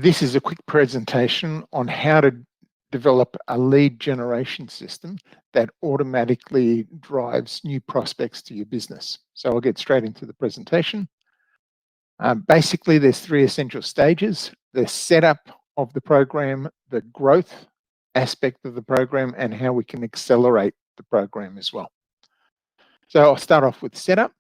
This is a quick presentation on how to develop a lead generation system that automatically drives new prospects to your business. So I'll get straight into the presentation. Basically, there's three essential stages: the setup of the program, the growth aspect of the program, and how we can accelerate the program as well. So I'll start off with setup.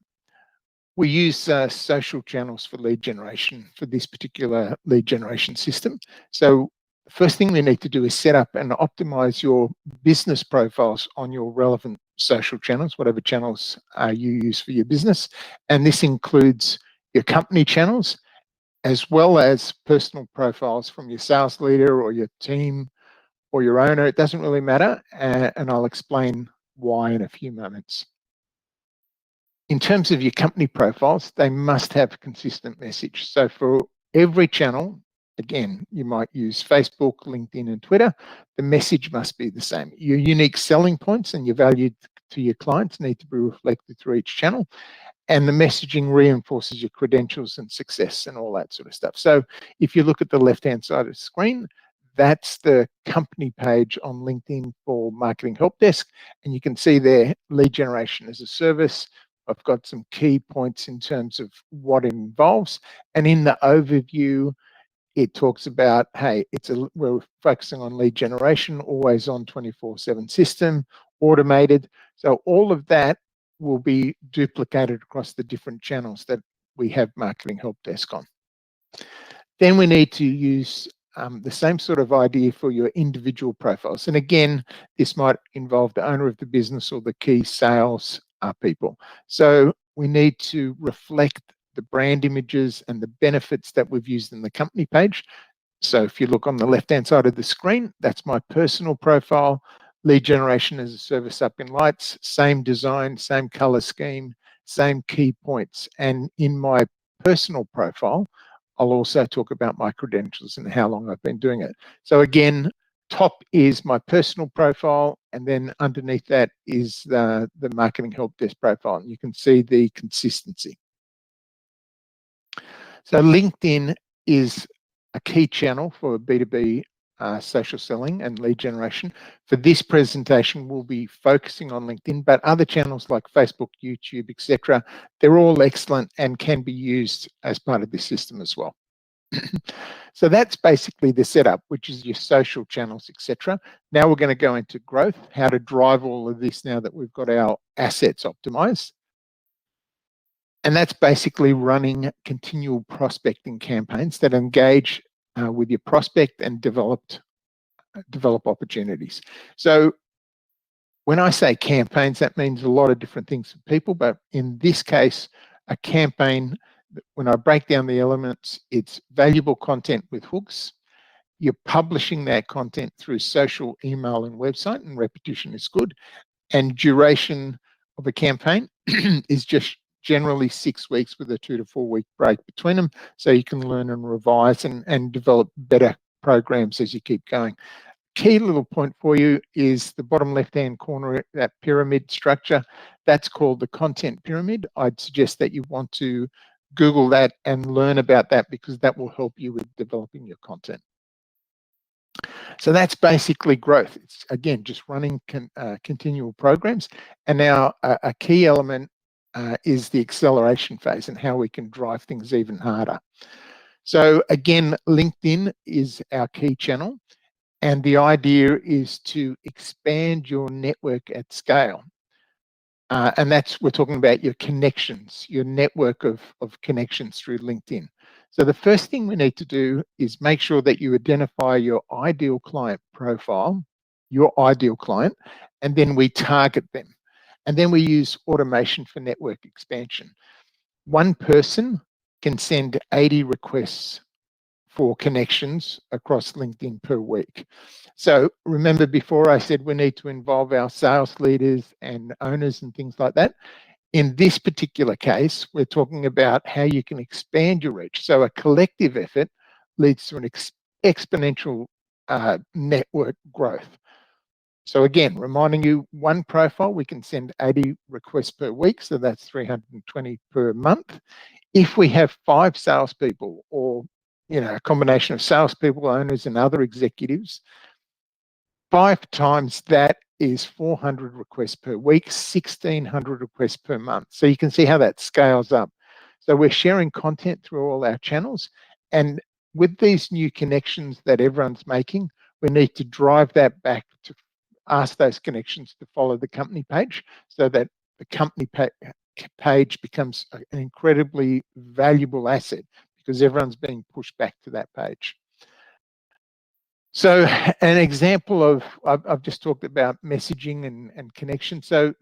We use social channels for lead generation for this particular lead generation system. So the first thing we need to do is set up and optimize your business profiles on your relevant social channels, whatever channels you use for your business. And this includes your company channels, as well as personal profiles from your sales leader or your team or your owner. It doesn't really matter, and I'll explain why in a few moments. In terms of your company profiles, they must have consistent message. So for every channel, again, you might use Facebook, LinkedIn, and Twitter, the message must be the same. Your unique selling points and your value to your clients need to be reflected through each channel. And the messaging reinforces your credentials and success and all that sort of stuff. So if you look at the left-hand side of the screen, that's the company page on LinkedIn for Marketing Help Desk. And you can see there, lead generation as a service. I've got some key points in terms of what it involves. And in the overview, it talks about, hey, we're focusing on lead generation, always on 24/7 system, automated. So all of that will be duplicated across the different channels that we have Marketing Help Desk on. Then we need to use the same sort of idea for your individual profiles. And again, this might involve the owner of the business or the key sales people. So we need to reflect the brand images and the benefits that we've used in the company page. So if you look on the left-hand side of the screen, that's my personal profile. Lead generation as a service up in lights, same design, same color scheme, same key points. And in my personal profile, I'll also talk about my credentials and how long I've been doing it. So again, top is my personal profile, and then underneath that is the Marketing Help Desk profile. And you can see the consistency. So LinkedIn is a key channel for B2B social selling and lead generation. For this presentation, we'll be focusing on LinkedIn, but other channels like Facebook, YouTube, etc., they're all excellent and can be used as part of this system as well. So that's basically the setup, which is your social channels, etc. Now we're going to go into growth, how to drive all of this now that we've got our assets optimized. And that's basically running continual prospecting campaigns that engage with your prospect and develop opportunities. So when I say campaigns, that means a lot of different things for people, but in this case, a campaign, when I break down the elements, it's valuable content with hooks. You're publishing that content through social, email, and website, and repetition is good. And duration of a campaign is just generally 6 weeks with a 2 to 4 week break between them, so you can learn and revise and develop better programs as you keep going. Key little point for you is the bottom left-hand corner, that pyramid structure. That's called the content pyramid. I'd suggest that you want to Google that and learn about that, because that will help you with developing your content. So that's basically growth. It's, again, just running continual programs. And now a key element is the acceleration phase and how we can drive things even harder. So again, LinkedIn is our key channel. And the idea is to expand your network at scale. And we're talking about your connections, your network of connections through LinkedIn. So the first thing we need to do is make sure that you identify your ideal client profile, your ideal client, and then we target them. And then we use automation for network expansion. One person can send 80 requests for connections across LinkedIn per week. So remember, before I said we need to involve our sales leaders and owners and things like that. In this particular case, we're talking about how you can expand your reach. So a collective effort leads to an exponential network growth. So again, reminding you, one profile, we can send 80 requests per week. So that's 320 per month. If we have 5 salespeople or a combination of salespeople, owners, and other executives. 5 times that is 400 requests per week, 1,600 requests per month. So you can see how that scales up. So we're sharing content through all our channels. And with these new connections that everyone's making, we need to drive that back to ask those connections to follow the company page so that the company page becomes an incredibly valuable asset because everyone's being pushed back to that page. So an example of, I've just talked about messaging and connection. So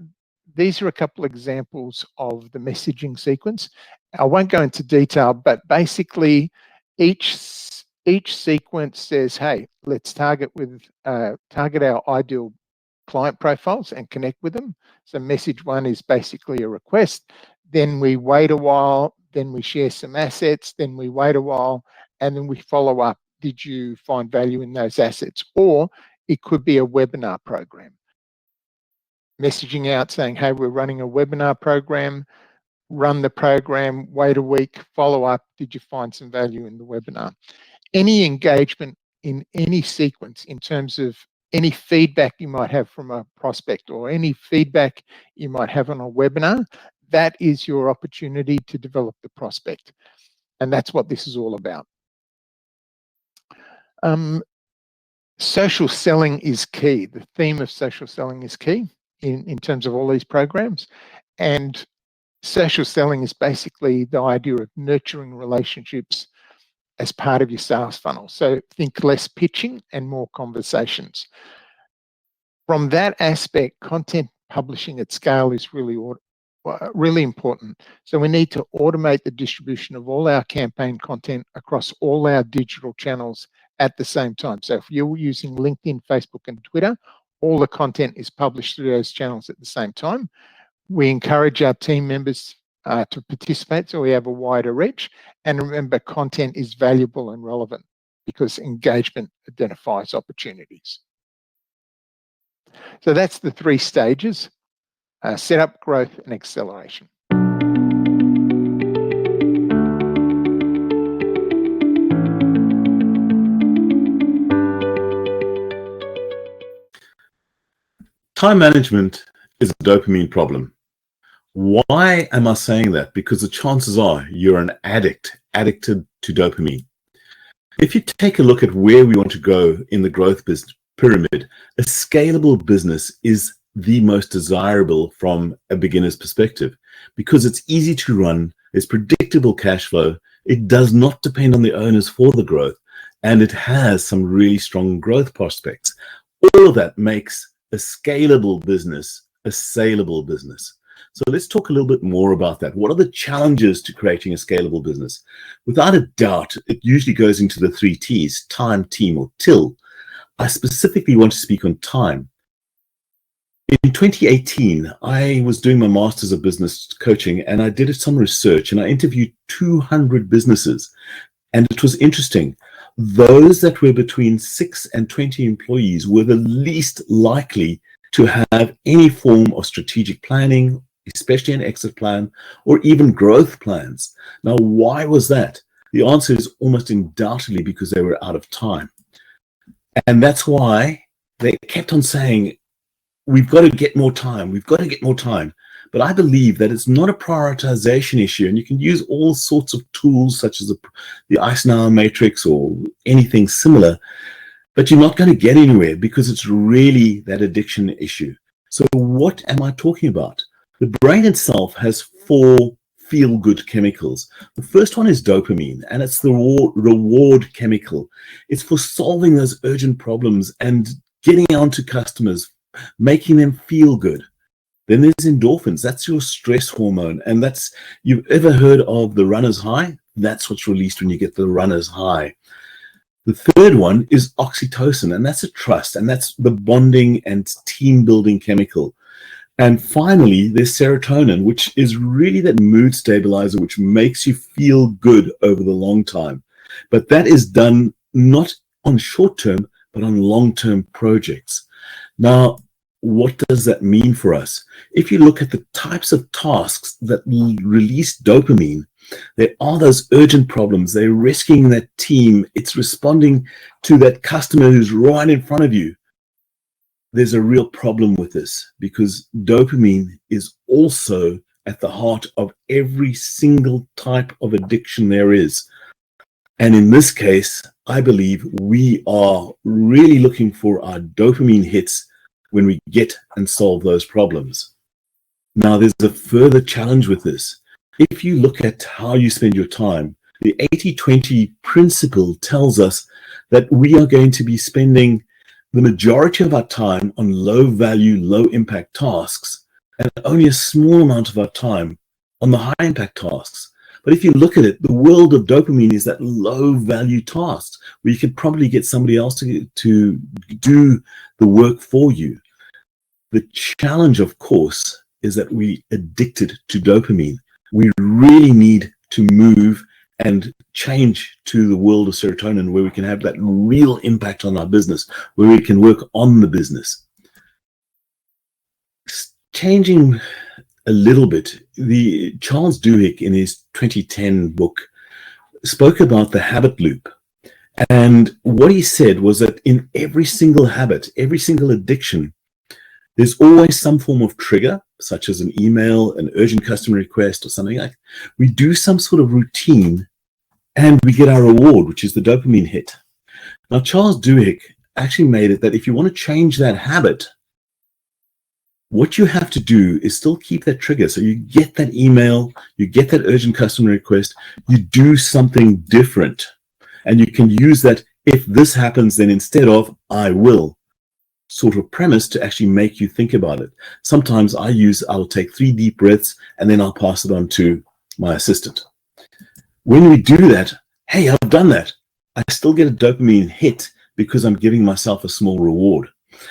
these are a couple of examples of the messaging sequence. I won't go into detail, but basically each sequence says, hey, let's target our ideal client profiles and connect with them. So message 1 is basically a request. Then we wait a while, then we share some assets, then we wait a while, and then we follow up. Did you find value in those assets? Or it could be a webinar program. Messaging out saying, hey, we're running a webinar program, run the program, wait a week, follow up. Did you find some value in the webinar? Any engagement in any sequence in terms of any feedback you might have from a prospect or any feedback you might have on a webinar, that is your opportunity to develop the prospect. And that's what this is all about. Social selling is key. The theme of social selling is key in terms of all these programs. And social selling is basically the idea of nurturing relationships as part of your sales funnel. So think less pitching and more conversations. From that aspect, content publishing at scale is really important. So we need to automate the distribution of all our campaign content across all our digital channels at the same time. So if you're using LinkedIn, Facebook, and Twitter, all the content is published through those channels at the same time. We encourage our team members to participate so we have a wider reach. And remember, content is valuable and relevant because engagement identifies opportunities. So that's the 3 stages: setup, growth, and acceleration. Time management is a dopamine problem. Why am I saying that? Because the chances are you're an addicted to dopamine. If you take a look at where we want to go in the growth business pyramid, a scalable business is the most desirable from a beginner's perspective because it's easy to run, it's predictable cash flow, it does not depend on the owners for the growth, and it has some really strong growth prospects. All of that makes a scalable business a saleable business. So let's talk a little bit more about that. What are the challenges to creating a scalable business? Without a doubt, it usually goes into the 3 T's: time, team, or till. I specifically want to speak on time. In 2018, I was doing my Masters of Business Coaching, and I did some research, and I interviewed 200 businesses. And it was interesting. Those that were between 6 and 20 employees were the least likely to have any form of strategic planning, especially an exit plan, or even growth plans. Now, why was that? The answer is almost undoubtedly because they were out of time. And that's why they kept on saying, we've got to get more time, we've got to get more time. But I believe that it's not a prioritization issue, and you can use all sorts of tools such as the Eisenhower matrix or anything similar, but you're not going to get anywhere because it's really that addiction issue. So what am I talking about? The brain itself has 4 feel-good chemicals. The first one is dopamine, and it's the reward chemical. It's for solving those urgent problems and getting onto customers, making them feel good. Then there's endorphins. That's your stress hormone. And that's, you've ever heard of the runner's high? That's what's released when you get the runner's high. The third one is oxytocin, and that's a trust, and that's the bonding and team building chemical. And finally, there's serotonin, which is really that mood stabilizer, which makes you feel good over the long time. But that is done not on short term, but on long-term projects. Now, what does that mean for us? If you look at the types of tasks that release dopamine, there are those urgent problems. They're rescuing that team. It's responding to that customer who's right in front of you. There's a real problem with this because dopamine is also at the heart of every single type of addiction there is. And in this case, I believe we are really looking for our dopamine hits when we get and solve those problems. Now, there's a further challenge with this. If you look at how you spend your time, the 80-20 principle tells us that we are going to be spending the majority of our time on low value, low impact tasks, and only a small amount of our time on the high impact tasks. But if you look at it, the world of dopamine is that low value tasks where you could probably get somebody else to do the work for you. The challenge, of course, is that we addicted to dopamine. We really need to move and change to the world of serotonin where we can have that real impact on our business, where we can work on the business. Changing a little bit, the Charles Duhigg in his 2010 book spoke about the habit loop. And what he said was that in every single habit, every single addiction, there's always some form of trigger, such as an email, an urgent customer request, or something like that. We do some sort of routine and we get our reward, which is the dopamine hit. Now, Charles Duhigg actually made it that if you want to change that habit, what you have to do is still keep that trigger. So you get that email, you get that urgent customer request, you do something different. And you can use that, if this happens, then instead of I will, sort of premise to actually make you think about it. Sometimes I'll take 3 deep breaths and then I'll pass it on to my assistant. When we do that, hey, I've done that. I still get a dopamine hit because I'm giving myself a small reward.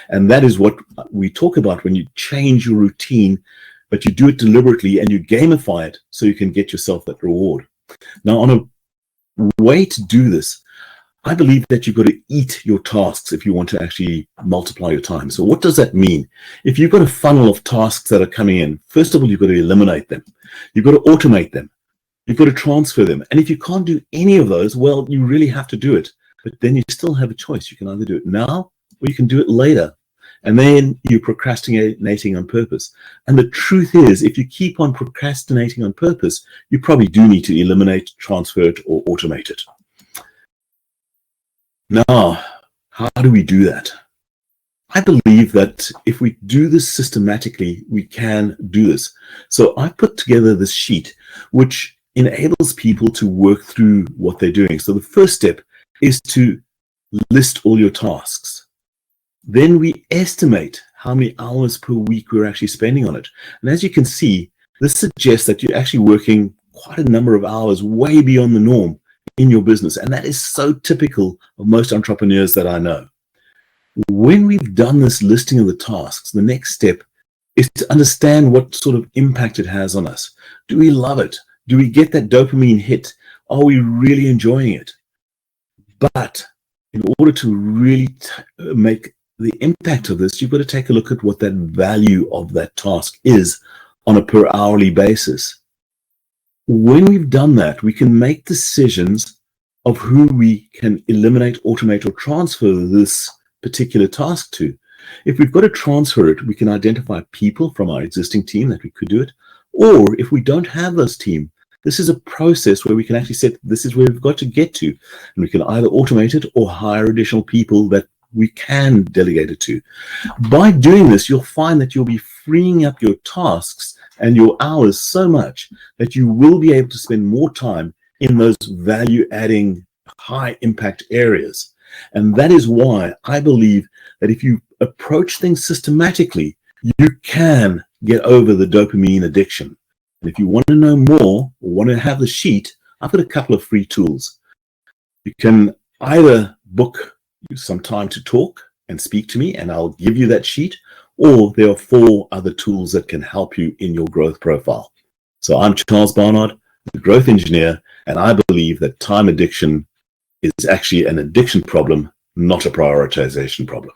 And that is what we talk about when you change your routine, but you do it deliberately and you gamify it so you can get yourself that reward. Now, on a way to do this, I believe that you've got to eat your tasks if you want to actually multiply your time. So what does that mean? If you've got a funnel of tasks that are coming in, first of all, you've got to eliminate them. You've got to automate them. You've got to transfer them. And if you can't do any of those, well, you really have to do it. But then you still have a choice. You can either do it now or you can do it later. And then you're procrastinating on purpose. And the truth is, if you keep on procrastinating on purpose, you probably do need to eliminate, transfer it, or automate it. Now, how do we do that? I believe that if we do this systematically, we can do this. So I put together this sheet, which enables people to work through what they're doing. So the first step is to list all your tasks. Then we estimate how many hours per week we're actually spending on it. And as you can see, this suggests that you're actually working quite a number of hours way beyond the norm in your business. And that is so typical of most entrepreneurs that I know. When we've done this listing of the tasks, the next step is to understand what sort of impact it has on us. Do we love it? Do we get that dopamine hit? Are we really enjoying it? But in order to really make the impact of this, you've got to take a look at what that value of that task is on a per hourly basis. When we've done that, we can make decisions of who we can eliminate, automate, or transfer this particular task to. If we've got to transfer it, we can identify people from our existing team that we could do it. Or if we don't have those team, this is a process where we can actually set, this is where we've got to get to. And we can either automate it or hire additional people that we can delegate it to. By doing this, you'll find that you'll be freeing up your tasks and your hours so much that you will be able to spend more time in those value-adding, high-impact areas. And that is why I believe that if you approach things systematically, you can get over the dopamine addiction. And if you want to know more or want to have the sheet, I've got a couple of free tools. You can either book some time to talk and speak to me, and I'll give you that sheet, or there are 4 other tools that can help you in your growth profile. So I'm Charles Barnard, the growth engineer, and I believe that time addiction is actually an addiction problem, not a prioritization problem.